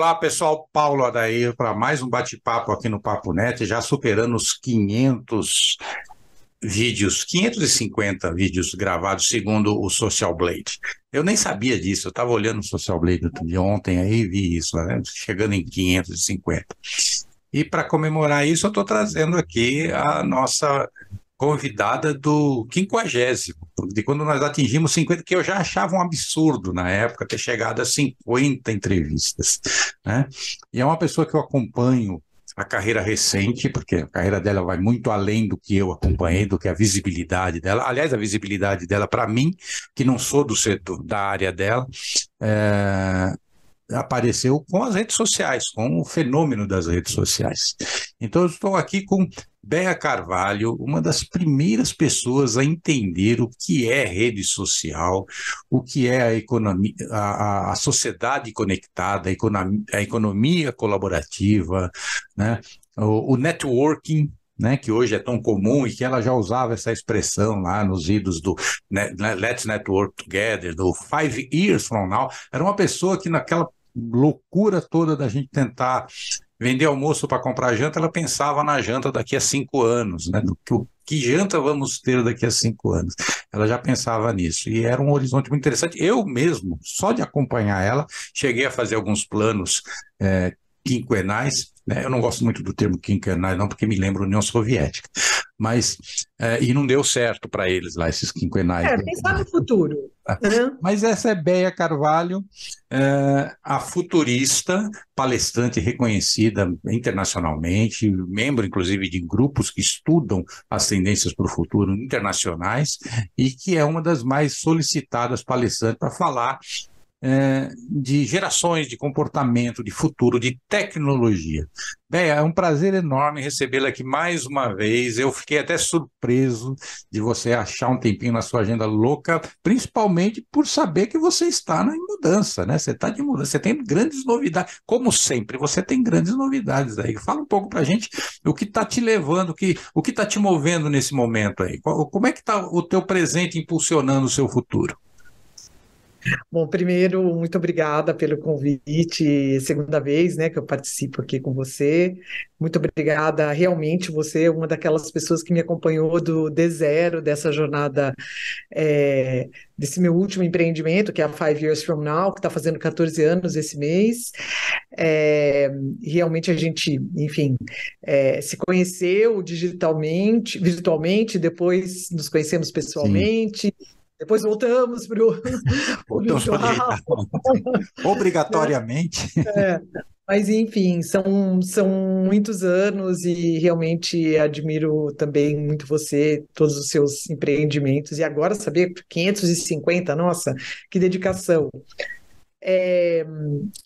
Olá, pessoal. Paulo Adair para mais um bate-papo aqui no Papo Net, já superando os 500 vídeos, 550 vídeos gravados segundo o Social Blade. Eu nem sabia disso, eu estava olhando o Social Blade de ontem aí e vi isso, né? Chegando em 550. E para comemorar isso, eu estou trazendo aqui a nossa convidada do 50º, de quando nós atingimos 50, que eu já achava um absurdo na época ter chegado a 50 entrevistas, né? E é uma pessoa que eu acompanho a carreira recente, porque a carreira dela vai muito além do que eu acompanhei, do que a visibilidade dela. Aliás, a visibilidade dela, para mim, que não sou do setor, da área dela, apareceu com as redes sociais, com o fenômeno das redes sociais. Então, eu estou aqui com Béa Carvalho, uma das primeiras pessoas a entender o que é rede social, o que é a economia, a sociedade conectada, a economia colaborativa, né? O networking, né, que hoje é tão comum e que ela já usava essa expressão lá nos idos do Let's Network Together, do 5 Years From Now. Era uma pessoa que naquela loucura toda da gente tentar vender almoço para comprar janta, ela pensava na janta daqui a 5 anos, né? Que janta vamos ter daqui a 5 anos? Ela já pensava nisso, e era um horizonte muito interessante. Eu mesmo, só de acompanhar ela, cheguei a fazer alguns planos quinquenais, né? Eu não gosto muito do termo quinquenais, não, porque me lembra a União Soviética, mas, e não deu certo para eles lá, esses quinquenais. Pensar no futuro, né? Mas essa é Béa Carvalho, a futurista, palestrante reconhecida internacionalmente, membro inclusive de grupos que estudam as tendências para o futuro internacionais, e que é uma das mais solicitadas palestrantes para falar de gerações, de comportamento, de futuro, de tecnologia. Bem, é um prazer enorme recebê-la aqui mais uma vez. Eu fiquei até surpreso de você achar um tempinho na sua agenda louca, principalmente por saber que você está em mudança, né? Você está de mudança, você tem grandes novidades. Como sempre, você tem grandes novidades aí. Fala um pouco para a gente o que está te levando, o que está te movendo nesse momento aí. Como é que está o teu presente impulsionando o seu futuro? Bom, primeiro, muito obrigada pelo convite, segunda vez, né, que eu participo aqui com você. Muito obrigada, realmente você é uma daquelas pessoas que me acompanhou do D0, dessa jornada, desse meu último empreendimento, que é a 5 Years From Now, que está fazendo 14 anos esse mês. Realmente a gente, enfim, se conheceu virtualmente, depois nos conhecemos Sim. pessoalmente. Depois voltamos para o Voltamos para virtual, né? obrigatoriamente. É, mas, enfim, são muitos anos e realmente admiro também muito você, todos os seus empreendimentos. E agora, saber 550, nossa, que dedicação.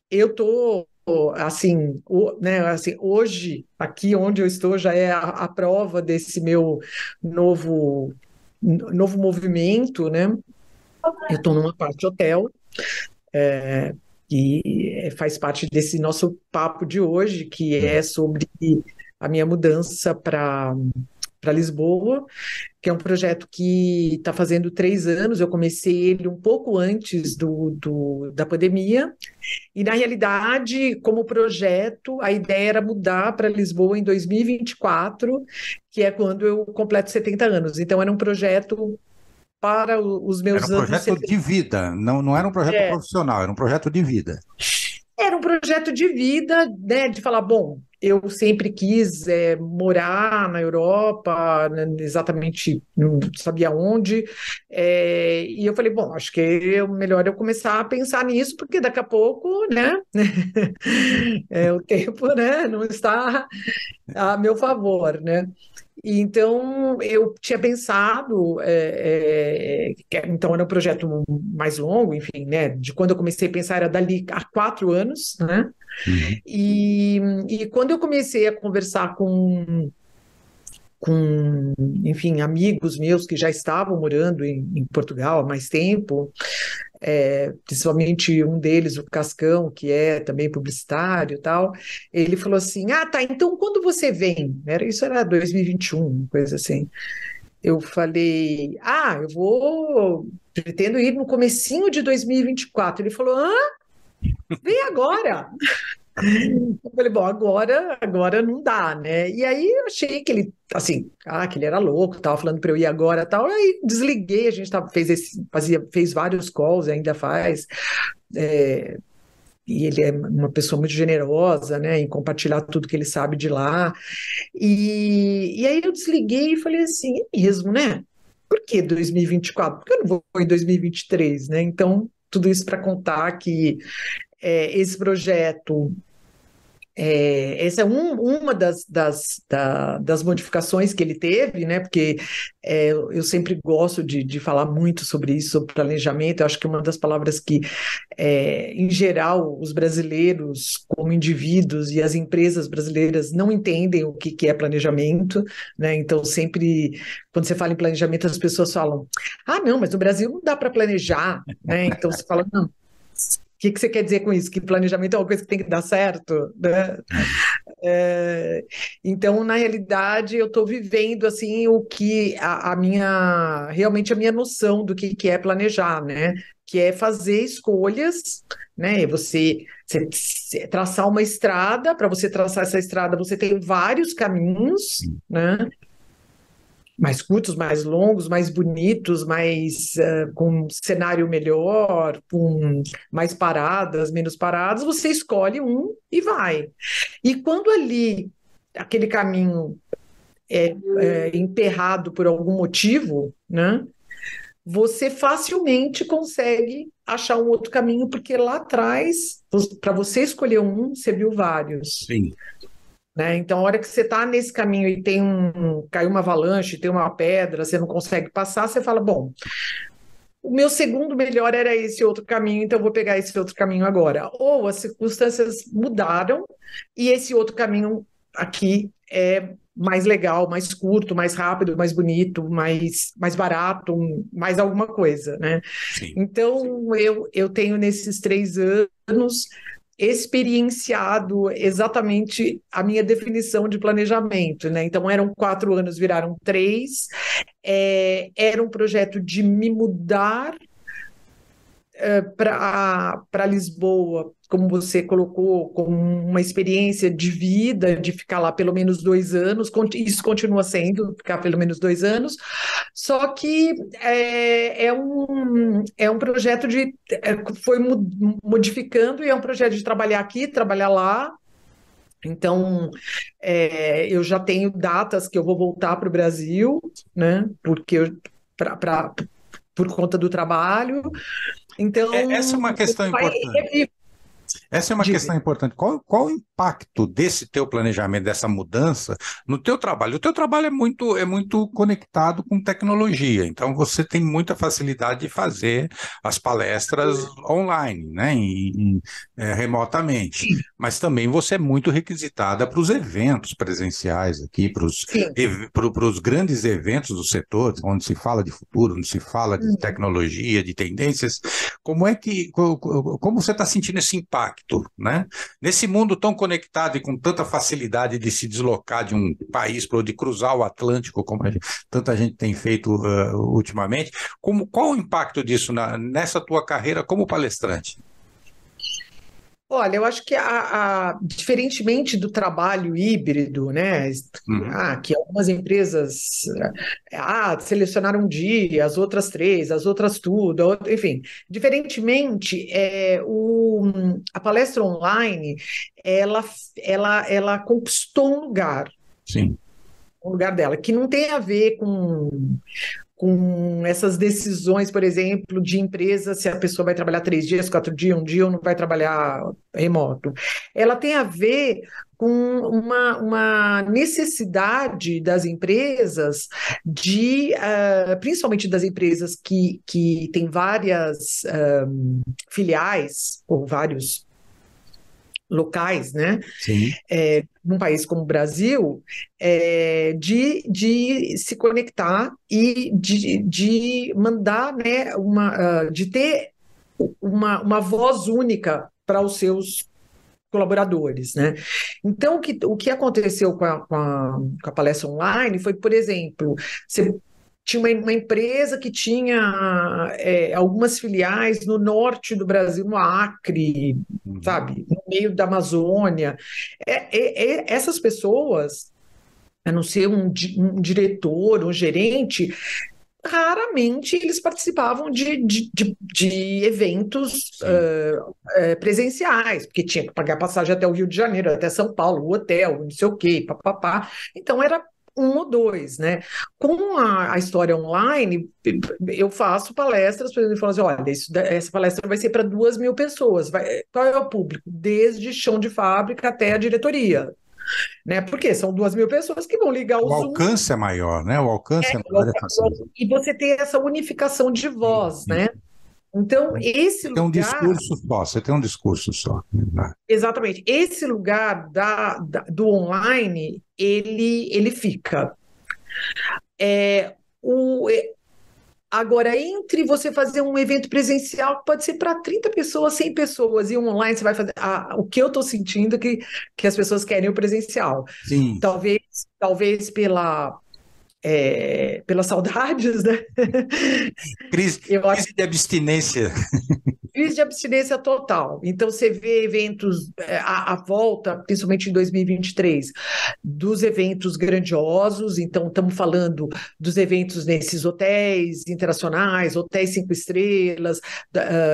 Eu estou, assim, né, assim, hoje, aqui onde eu estou, já é a prova desse meu novo movimento, né? Eu estou numa parte hotel, que faz parte desse nosso papo de hoje, que é sobre a minha mudança para Lisboa, que é um projeto que está fazendo 3 anos. Eu comecei ele um pouco antes da pandemia, e na realidade, como projeto, a ideia era mudar para Lisboa em 2024, que é quando eu completo 70 anos. Então, era um projeto para os Era um meus anos projeto 70. de vida, não era um projeto profissional, era um projeto de vida. Era um projeto de vida, né, de falar, bom, eu sempre quis morar na Europa, né, exatamente não sabia onde, e eu falei, bom, acho que é melhor eu começar a pensar nisso, porque daqui a pouco, né, o tempo, né, não está a meu favor, né? E então eu tinha pensado, então era um projeto mais longo, enfim, né? De quando eu comecei a pensar era dali a 4 anos, né? Uhum. E, e quando eu comecei a conversar com, enfim, amigos meus que já estavam morando em Portugal há mais tempo, principalmente um deles, o Cascão, que é também publicitário e tal, ele falou assim: ah, tá, então quando você vem? Isso era 2021, uma coisa assim. Eu falei: ah, pretendo ir no comecinho de 2024. Ele falou: ah, vem agora. Eu falei, bom, agora não dá, né? E aí eu achei que ele, assim, que ele era louco, tava falando para eu ir agora, tal. Aí desliguei, a gente fez vários calls, ainda faz. é, e ele é uma pessoa muito generosa, né, em compartilhar tudo que ele sabe de lá. E aí eu desliguei e falei assim, é mesmo, né? Por que 2024? Por que eu não vou em 2023, né? Então, tudo isso para contar que esse projeto essa é uma das modificações que ele teve, né? Porque eu sempre gosto de falar muito sobre isso, sobre planejamento. Eu acho que uma das palavras que, em geral, os brasileiros, como indivíduos, e as empresas brasileiras não entendem o que é planejamento, né? Então, sempre, quando você fala em planejamento, as pessoas falam: ah, não, mas no Brasil não dá para planejar, né? Então, você fala: não. O que você quer dizer com isso? Que planejamento é uma coisa que tem que dar certo, né? Então, na realidade, eu estou vivendo assim o que realmente a minha noção do que é planejar, né? Que é fazer escolhas, né? Você traçar uma estrada, para você traçar essa estrada, você tem vários caminhos, né? Mais curtos, mais longos, mais bonitos, com cenário melhor, com mais paradas, menos paradas, você escolhe um e vai. E quando ali aquele caminho é emperrado por algum motivo, né? Você facilmente consegue achar um outro caminho, porque lá atrás, para você escolher um, você viu vários. Sim. Né? Então, a hora que você está nesse caminho e caiu uma avalanche, tem uma pedra, você não consegue passar, você fala, bom, o meu segundo melhor era esse outro caminho, então eu vou pegar esse outro caminho agora. Ou as circunstâncias mudaram e esse outro caminho aqui é mais legal, mais curto, mais rápido, mais bonito, mais barato, mais alguma coisa, né? Sim. Então, eu tenho nesses 3 anos experienciado exatamente a minha definição de planejamento, né? Então, eram 4 anos, viraram 3. Era um projeto de me mudar para Lisboa, como você colocou, com uma experiência de vida, de ficar lá pelo menos 2 anos, isso continua sendo, ficar pelo menos 2 anos, só que é um projeto foi modificando, e é um projeto de trabalhar aqui, trabalhar lá. Então, eu já tenho datas que eu vou voltar para o Brasil, né? Por conta do trabalho. Essa é Então, uma questão importante. Essa é uma diga. questão importante. Qual o impacto desse teu planejamento, dessa mudança no teu trabalho? O teu trabalho é muito conectado com tecnologia, então você tem muita facilidade de fazer as palestras online, né, remotamente. Mas também você é muito requisitada para os eventos presenciais aqui, para Sim. os grandes eventos do setor, onde se fala de futuro, onde se fala de tecnologia, de tendências. Como você está sentindo esse impacto, né? Nesse mundo tão conectado e com tanta facilidade de se deslocar de um país para outro, de cruzar o Atlântico, como tanta gente tem feito ultimamente, qual o impacto disso nessa tua carreira como palestrante? Olha, eu acho que diferentemente do trabalho híbrido, né? Uhum. Que algumas empresas selecionaram um dia, as outras 3, as outras tudo, enfim. Diferentemente, a palestra online, ela conquistou Sim. um lugar dela, que não tem a ver com essas decisões, por exemplo, de empresa, se a pessoa vai trabalhar 3 dias, 4 dias, um dia ou não vai trabalhar remoto. Ela tem a ver com uma necessidade das empresas principalmente das empresas que têm várias filiais, ou vários locais, né? Sim. Num país como o Brasil, de se conectar e de mandar, né, de ter uma voz única para os seus colaboradores, né? Então, o que aconteceu com a palestra online foi, por exemplo, você tinha uma empresa que tinha algumas filiais no norte do Brasil, no Acre, Uhum. sabe, no meio da Amazônia. Essas pessoas, a não ser um diretor, um gerente, raramente eles participavam de eventos Sim. presenciais, porque tinha que pagar passagem até o Rio de Janeiro, até São Paulo, o hotel, não sei o quê, papapá. Então era um ou dois, né? Com a história online, eu faço palestras, por exemplo, e falo assim: olha, essa palestra vai ser para 2.000 pessoas. Qual é o público? Desde chão de fábrica até a diretoria, né? Porque são 2.000 pessoas que vão ligar o O Zoom alcance é maior, né? O alcance é maior, é facilidade. e você tem essa unificação de voz, Sim. né? Então, esse Você tem um lugar, discurso só, você tem um discurso só. Né? exatamente, esse lugar do online, ele fica. É, o, é, Agora, entre você fazer um evento presencial, que pode ser para 30 pessoas, 100 pessoas, e um online você vai fazer. O que eu estou sentindo que as pessoas querem o presencial. Sim, Talvez pelas saudades, né? crise, Eu acho. crise de abstinência. Crise de abstinência total. Então, você vê eventos à volta, principalmente em 2023, dos eventos grandiosos. Então, estamos falando dos eventos nesses hotéis internacionais, hotéis 5 estrelas,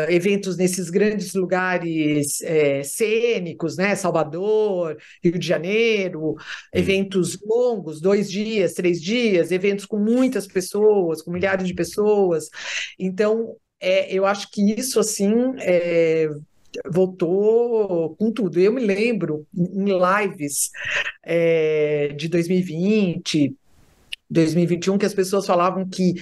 eventos nesses grandes lugares cênicos, né? Salvador, Rio de Janeiro, Sim. eventos longos, 2 dias, 3 dias, eventos com muitas pessoas, com milhares de pessoas. Então, eu acho que isso, assim, voltou com tudo. Eu me lembro em lives de 2020, 2021, que as pessoas falavam que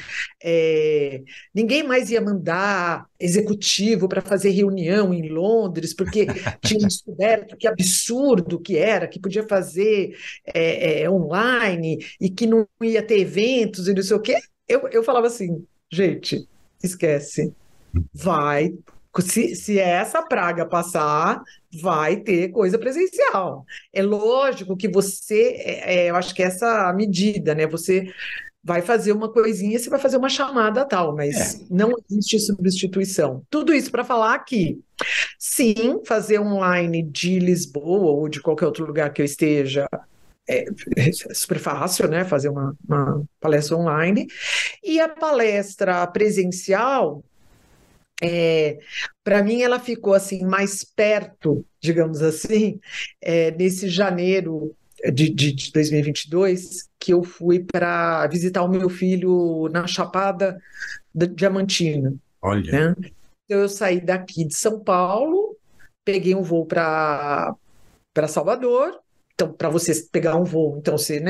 ninguém mais ia mandar executivo para fazer reunião em Londres, porque tinham descoberto que absurdo que era, que podia fazer online e que não ia ter eventos e não sei o quê. Eu falava assim, gente, esquece. Vai, se essa praga passar, vai ter coisa presencial. É lógico que eu acho que essa medida, né? Você vai fazer uma coisinha, você vai fazer uma chamada tal, É, mas não existe substituição. Tudo isso para falar que, sim, fazer online de Lisboa ou de qualquer outro lugar que eu esteja é super fácil, né? Fazer uma palestra online. E a palestra presencial, para mim, ela ficou assim mais perto, digamos assim, nesse janeiro de 2022, que eu fui para visitar o meu filho na Chapada Diamantina, olha, né? Então, eu saí daqui de São Paulo, peguei um voo para Salvador. Então, para você pegar um voo, então você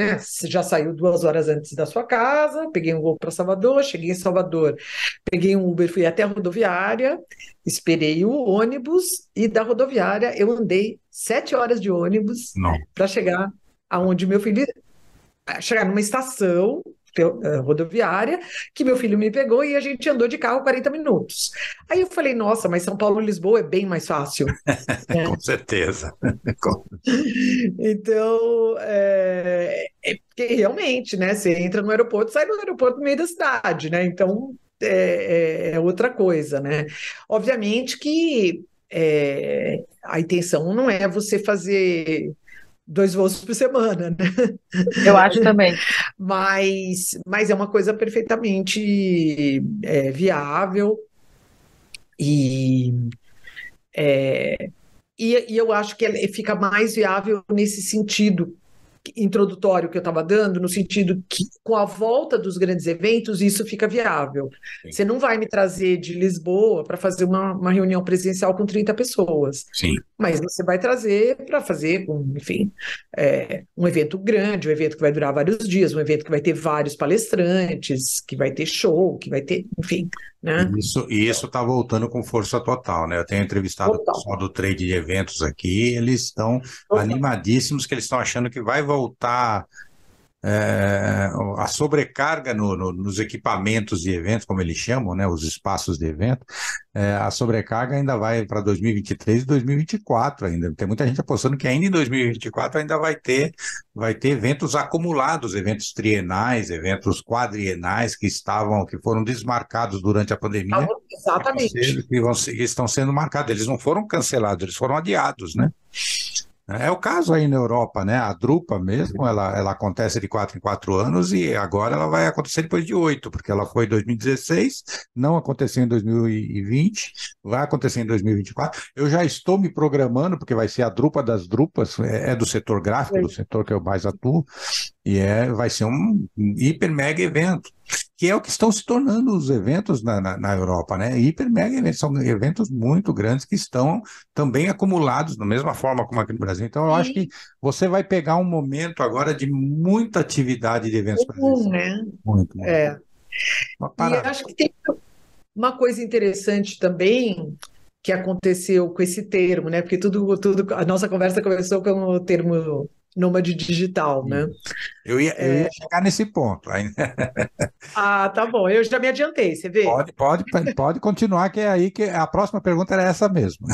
já saiu 2 horas antes da sua casa, peguei um voo para Salvador, cheguei em Salvador, peguei um Uber, fui até a rodoviária, esperei o ônibus e da rodoviária eu andei 7 horas de ônibus não. para chegar aonde meu filho chegar numa estação rodoviária, que meu filho me pegou e a gente andou de carro 40 minutos. Aí eu falei, nossa, mas São Paulo e Lisboa é bem mais fácil, né? Com certeza. Então, porque realmente, né? Você entra no aeroporto, sai do aeroporto no meio da cidade, né? Então, é outra coisa, né? Obviamente que a intenção não é você fazer 2 voos por semana, né? Eu acho também. Mas é uma coisa perfeitamente viável e, e eu acho que fica mais viável nesse sentido introdutório que eu estava dando, no sentido que, com a volta dos grandes eventos, isso fica viável. Sim. Você não vai me trazer de Lisboa para fazer uma reunião presencial com 30 pessoas, Sim. mas você vai trazer para fazer, enfim, um evento grande, um evento que vai durar vários dias, um evento que vai ter vários palestrantes, que vai ter show, que vai ter, enfim, né? E isso está voltando com força total, né? Eu tenho entrevistado o Total, pessoal do trade de eventos aqui, eles estão total. animadíssimos, que eles estão achando que vai voltar a sobrecarga nos equipamentos de eventos, como eles chamam, né, os espaços de evento, a sobrecarga ainda vai para 2023 e 2024 ainda. Tem muita gente apostando que ainda em 2024 ainda vai ter eventos acumulados, eventos trienais, eventos quadrienais que foram desmarcados durante a pandemia, Exatamente. que estão sendo marcados. Eles não foram cancelados, eles foram adiados, né? É o caso aí na Europa, né? A Drupa mesmo, ela acontece de 4 em 4 anos e agora ela vai acontecer depois de 8, porque ela foi em 2016, não aconteceu em 2020, vai acontecer em 2024. Eu já estou me programando, porque vai ser a Drupa das Drupas, é do setor gráfico, do setor que eu mais atuo, e vai ser um hiper mega evento, que é o que estão se tornando os eventos na Europa, né? Hiper mega eventos, são eventos muito grandes que estão também acumulados, da mesma forma como aqui no Brasil. Então, eu acho que você vai pegar um momento agora de muita atividade de eventos presenciais. Né? Muito, muito. E acho que tem uma coisa interessante também que aconteceu com esse termo, né? Porque a nossa conversa começou com o termo nômade digital, né? Eu ia chegar nesse ponto. Ah, tá bom. Eu já me adiantei, você vê? Pode continuar, que é aí que a próxima pergunta era essa mesmo.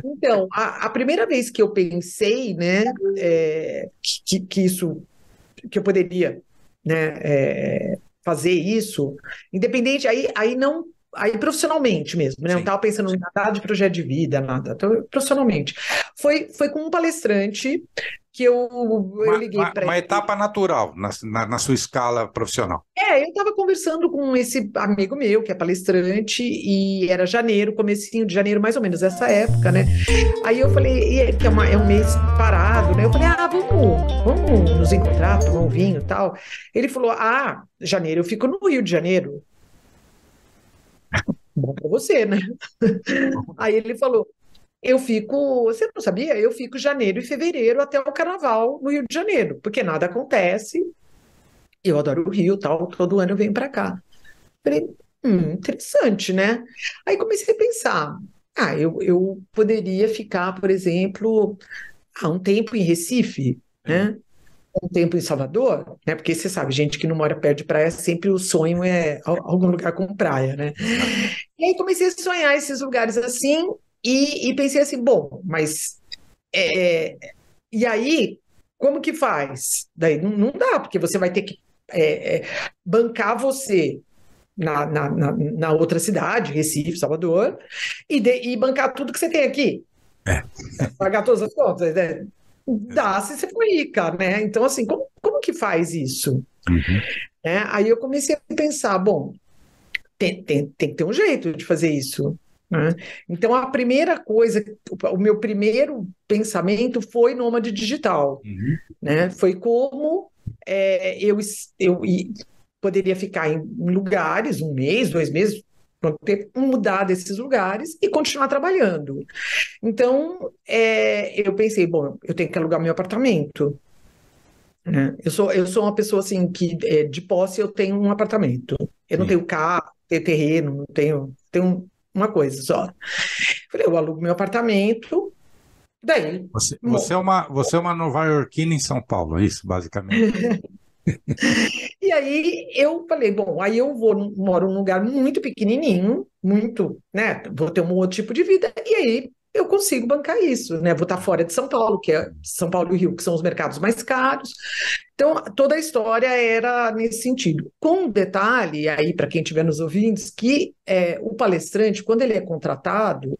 Então, a primeira vez que eu pensei, né, que eu poderia, né, fazer isso, independente, aí profissionalmente mesmo, né? Sim. Não estava pensando em nada de projeto de vida, nada, então, profissionalmente. Foi com um palestrante que eu liguei para Uma ele. etapa natural na sua escala profissional. Eu estava conversando com esse amigo meu, que é palestrante, e era janeiro, comecinho de janeiro, mais ou menos, essa época, né? Aí eu falei, que é um mês parado, né? Eu falei, vamos nos encontrar, tomar um vinho e tal. Ele falou, janeiro, eu fico no Rio de Janeiro. Bom para você, né? Aí ele falou, você não sabia? Eu fico janeiro e fevereiro até o carnaval no Rio de Janeiro, porque nada acontece. Eu adoro o Rio, tal, todo ano eu venho para cá. Falei, interessante, né? Aí comecei a pensar, eu poderia ficar, por exemplo, um tempo em Recife, né? Um tempo em Salvador, né? Porque você sabe, gente que não mora perto de praia, sempre o sonho é algum lugar com praia, né? E aí comecei a sonhar esses lugares assim e pensei assim, bom, mas e aí, como que faz? Daí não dá, porque você vai ter que bancar você na outra cidade, Recife, Salvador, e bancar tudo que você tem aqui. Pagar todas as contas, né? Dá se você for rica, né? Então, assim, como que faz isso? Aí eu comecei a pensar, bom, tem que ter um jeito de fazer isso, né? Então, a primeira coisa, o meu primeiro pensamento foi nômade digital, né? Foi como eu poderia ficar em lugares, 1 mês, 2 meses, mudar desses lugares e continuar trabalhando. Então, eu pensei, bom, eu tenho que alugar meu apartamento, né? Eu sou uma pessoa assim que de posse eu tenho um apartamento. Eu não tenho carro, tenho terreno, não tenho uma coisa só. Falei, eu alugo meu apartamento, daí. Você é uma nova-iorquina em São Paulo, é isso, basicamente. E aí eu falei, bom, aí eu moro num lugar muito pequenininho, muito, né? Vou ter um outro tipo de vida, e aí eu consigo bancar isso, né? Vou estar fora de São Paulo, que é São Paulo e Rio, que são os mercados mais caros. Então, toda a história era nesse sentido. Com um detalhe, aí, para quem estiver nos ouvindo, que o palestrante, quando ele é contratado,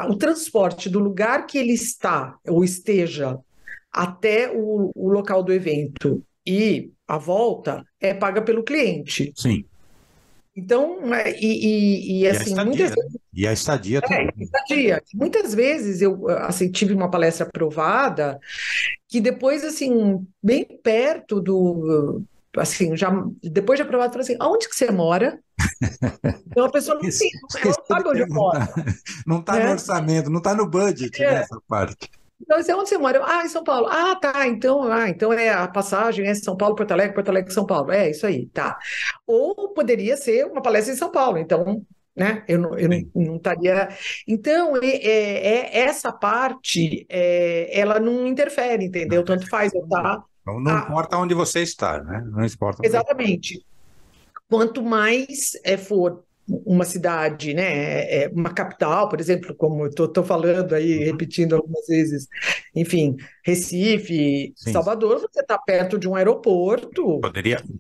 o transporte do lugar que ele está ou esteja até o local do evento e a volta é paga pelo cliente. Sim. Então, assim, muitas vezes. E a estadia também. Estadia. Muitas vezes eu assim, tive uma palestra aprovada que depois, assim, bem perto do. Assim, já depois de aprovado, falei assim: aonde que você mora? Então a pessoa não sabe onde eu moro. Não está no orçamento, não está no budget nessa parte. Então, onde você mora? Em São Paulo. Tá. Então a passagem é São Paulo, Porto Alegre, São Paulo. É isso aí, tá. Ou poderia ser uma palestra em São Paulo. Então, né? Eu Sim. não estaria. Então, essa parte, ela não interfere, entendeu? Tanto faz eu estar. Então, não importa onde você está, né? Não importa onde... Exatamente. Quanto mais for uma cidade, né, uma capital, por exemplo, como eu estou falando aí, repetindo algumas vezes, enfim, Recife, Sim, Salvador, você está perto de um aeroporto.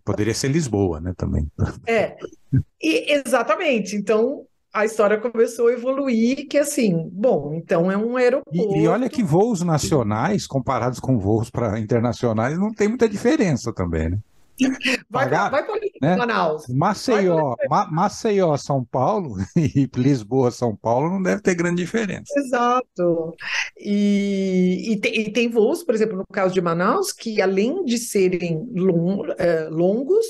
poderia ser Lisboa, né, também. É, exatamente. Então, a história começou a evoluir, que assim, bom, então é um E olha aeroporto. que voos nacionais, comparados com voos para internacionais, não tem muita diferença também, né? Pagar, Vai para né? Manaus. Vai para Maceió, São Paulo e Lisboa, São Paulo não deve ter grande diferença. Exato. E tem voos, por exemplo, no caso de Manaus, que além de serem longos,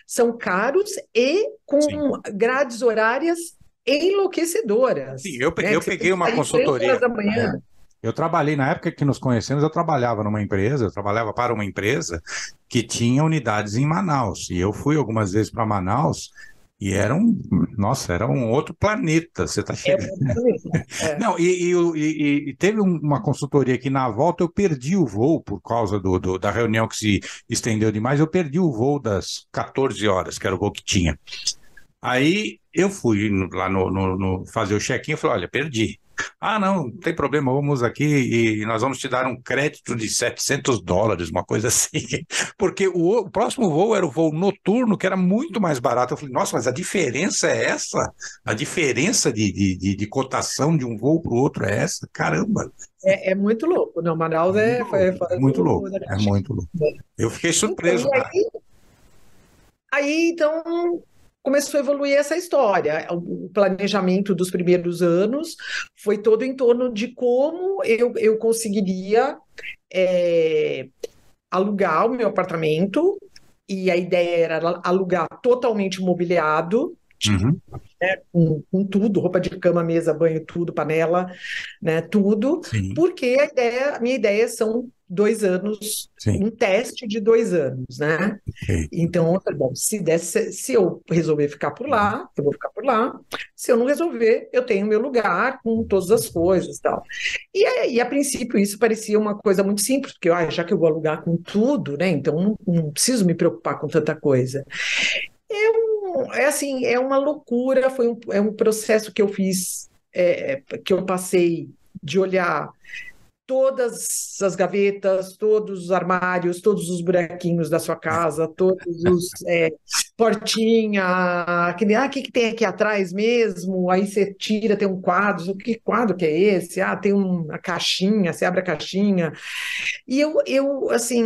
são caros e Sim. com grades horárias Sim, enlouquecedoras, né? eu Que você tem peguei que uma sair 3 horas consultoria. da manhã. Eu trabalhei, na época que nos conhecemos, eu trabalhava numa empresa, eu trabalhava para uma empresa que tinha unidades em Manaus. E eu fui algumas vezes para Manaus e nossa, era um outro planeta. Você está É chegando. uma coisa. É. Não, e teve uma consultoria que na volta eu perdi o voo por causa da reunião que se estendeu demais. Eu perdi o voo das 14 horas, que era o voo que tinha. Aí eu fui lá fazer o check-in e falei, olha, perdi. Ah, não tem problema, vamos aqui e nós vamos te dar um crédito de US$ 700, uma coisa assim. Porque o próximo voo era o voo noturno, que era muito mais barato. Eu falei, nossa, mas a diferença é essa? A diferença de cotação de um voo para o outro é essa? Caramba, É muito louco. Não, Manaus muito é louco, é fora muito louco, da é caixinha. muito louco. Eu fiquei Então, surpreso, e cara. aí, então, começou a evoluir essa história. O planejamento dos primeiros anos foi todo em torno de como eu conseguiria é, alugar o meu apartamento, e a ideia era alugar totalmente mobiliado, Uhum, com tudo, roupa de cama, mesa, banho, tudo, panela, né, tudo, sim, porque a minha ideia são 2 anos, sim, um teste de 2 anos, né? ok. Então, eu falei, bom, se eu resolver ficar por lá, eu vou ficar por lá. Se eu não resolver, eu tenho meu lugar com todas as coisas e tal. E a princípio isso parecia uma coisa muito simples, porque já que eu vou alugar com tudo, né? Então não preciso me preocupar com tanta coisa. É assim, é uma loucura, é um processo que eu fiz, que eu passei de olhar todas as gavetas, todos os armários, todos os buraquinhos da sua casa, todos os portinha, o que que tem aqui atrás mesmo? Aí você tira, tem um quadro, que quadro que é esse? Ah, tem uma caixinha, você abre a caixinha. E assim,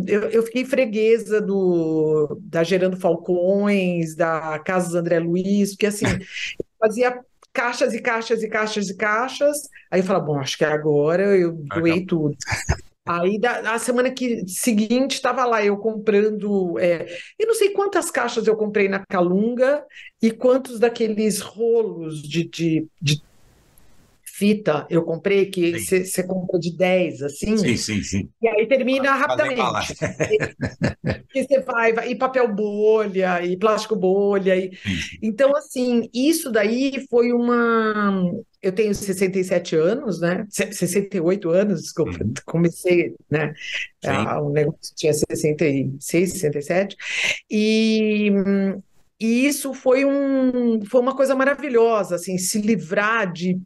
eu fiquei freguesa da Gerando Falcões, da Casas André Luiz, porque assim, fazia caixas e caixas e caixas e caixas. Aí eu falava, bom, acho que agora eu doei Acabou. tudo. Aí, a semana seguinte, estava lá eu comprando. Eu não sei quantas caixas eu comprei na Calunga e quantos daqueles rolos de fita eu comprei, que Sim, você compra de 10 assim, sim, sim, sim. e aí termina Fazer embalagem. rapidamente. Que você e papel bolha, e plástico bolha. Sim, sim. Então, assim, isso daí foi uma. Eu tenho 67 anos, né? 68 anos, desculpa, Uhum, comecei, né? sim. O negócio tinha 66, 67. E, e isso foi uma coisa maravilhosa, assim, se livrar de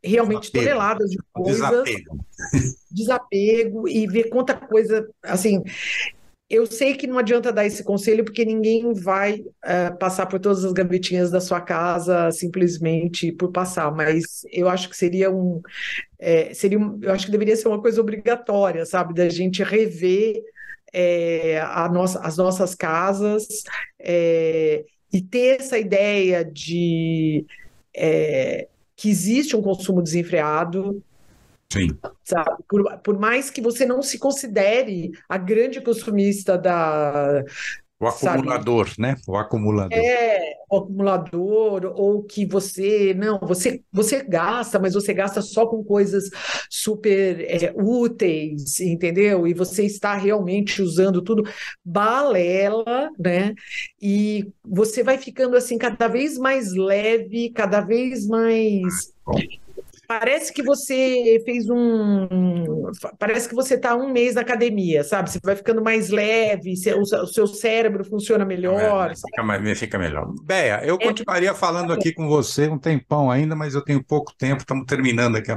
realmente Desapego. toneladas de O coisas, desapego. desapego e ver quanta coisa, assim, eu sei que não adianta dar esse conselho porque ninguém vai passar por todas as gavetinhas da sua casa simplesmente por passar, mas eu acho que eu acho que deveria ser uma coisa obrigatória, sabe, da gente rever as nossas casas, e ter essa ideia de que existe um consumo desenfreado, Sim. sabe? Por mais que você não se considere a grande consumista O sabe? acumulador, né? O acumulador. O acumulador, ou que você gasta, mas você gasta só com coisas super úteis, entendeu? E você está realmente usando tudo, balela, né? E você vai ficando assim cada vez mais leve, cada vez mais. Bom, Parece que você fez Parece que você está um mês na academia, sabe? Você vai ficando mais leve, o seu cérebro funciona melhor, sabe? fica melhor. Béia, eu É, continuaria falando aqui com você um tempão ainda, mas eu tenho pouco tempo, estamos terminando aqui a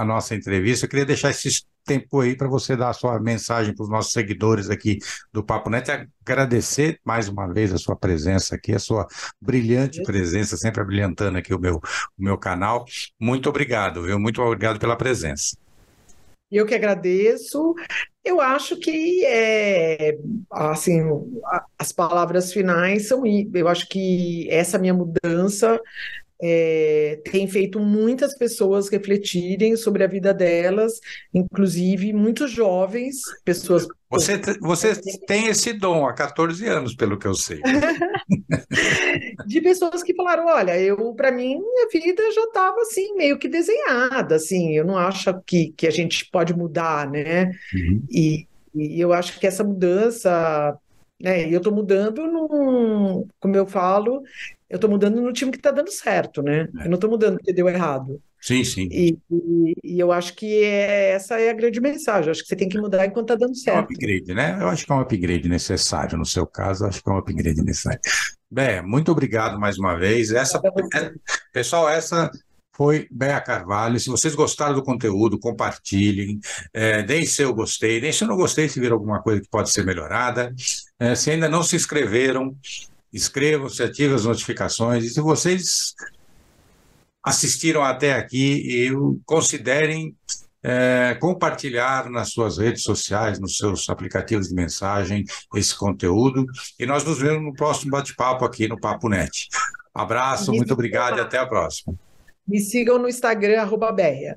nossa entrevista. Eu queria deixar esse tempo aí para você dar a sua mensagem para os nossos seguidores aqui do Papo Net. Agradecer mais uma vez a sua presença aqui, a sua brilhante presença, sempre abrilhantando aqui o meu canal. Muito obrigado, viu? Muito obrigado pela presença. eu que agradeço. Eu acho que assim, as palavras finais são. Eu acho que essa minha mudança tem feito muitas pessoas refletirem sobre a vida delas, inclusive muitos jovens, pessoas. Você tem esse dom há 14 anos, pelo que eu sei. De pessoas que falaram, olha, para mim, minha vida já estava assim, meio que desenhada, assim, eu não acho que a gente pode mudar, né? Uhum. E eu acho que essa mudança, né? E eu estou mudando como eu falo, eu estou mudando no time que está dando certo, né? Eu não estou mudando porque deu errado. Sim, sim. E eu acho que essa é a grande mensagem. Eu acho que você tem que mudar enquanto está dando É um certo. upgrade, né? Eu acho que é um upgrade necessário. No seu caso, eu acho que é um upgrade necessário. Bé, muito obrigado mais uma vez. Pessoal, essa foi Béa Carvalho. Se vocês gostaram do conteúdo, compartilhem, deem seu gostei, deem seu não gostei se vir alguma coisa que pode ser melhorada. Se ainda não se inscreveram, inscrevam-se, ativem as notificações. E se vocês assistiram até aqui, considerem compartilhar nas suas redes sociais, nos seus aplicativos de mensagem, esse conteúdo. E nós nos vemos no próximo bate-papo aqui no Papo Net. Abraço, Me muito sigam obrigado e lá. até a próxima. Me sigam no Instagram, @Beia.